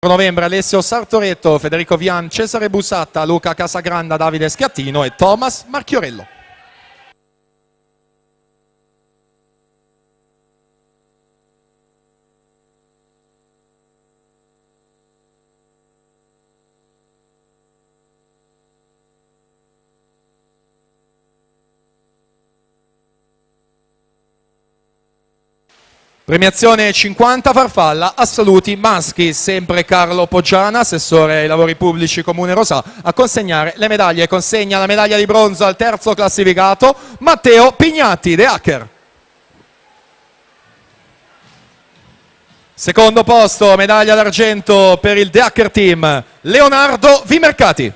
Novembre Alessio Sartoretto, Federico Vian, Cesare Busatta, Luca Casagranda, Davide Schiattino e Thomas Marchiorello. Premiazione 50 farfalla, assoluti maschi, sempre Carlo Poggiana, assessore ai lavori pubblici Comune Rosà, a consegnare le medaglie. Consegna la medaglia di bronzo al terzo classificato, Matteo Pignatti, The Hacker. Secondo posto, medaglia d'argento per il The Hacker Team, Leonardo Vimercati.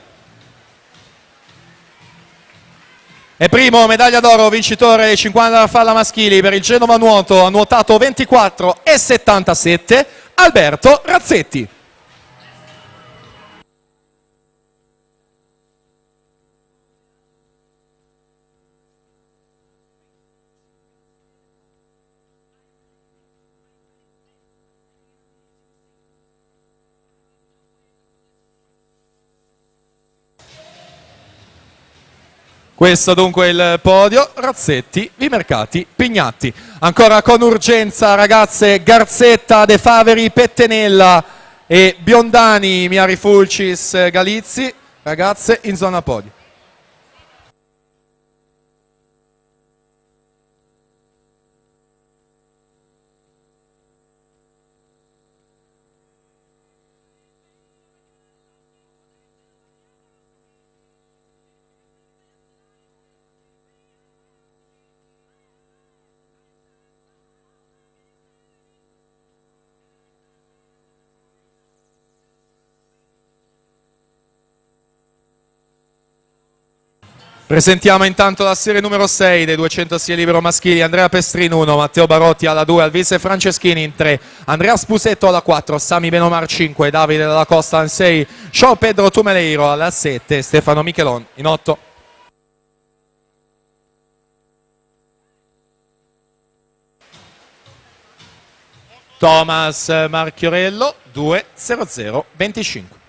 E primo, medaglia d'oro, vincitore 50 farfalla maschili per il Genova Nuoto, ha nuotato 24,77, Alberto Razzetti. Questo dunque il podio, Razzetti, Vimercati, Pignatti. Ancora con urgenza ragazze Garzetta, De Faveri, Pettenella e Biondani, Miari Fulcis, Galizzi, ragazze in zona podio. Presentiamo intanto la serie numero 6 dei 200 stile libero maschili, Andrea Pestrin 1, Matteo Barotti alla 2, Alvise Franceschini in 3, Andrea Spusetto alla 4, Sami Benomar 5, Davide Dalla Costa in 6, João Pedro Tumeleiro alla 7, Stefano Michelon in 8. Thomas Marchiorello 2.00.25.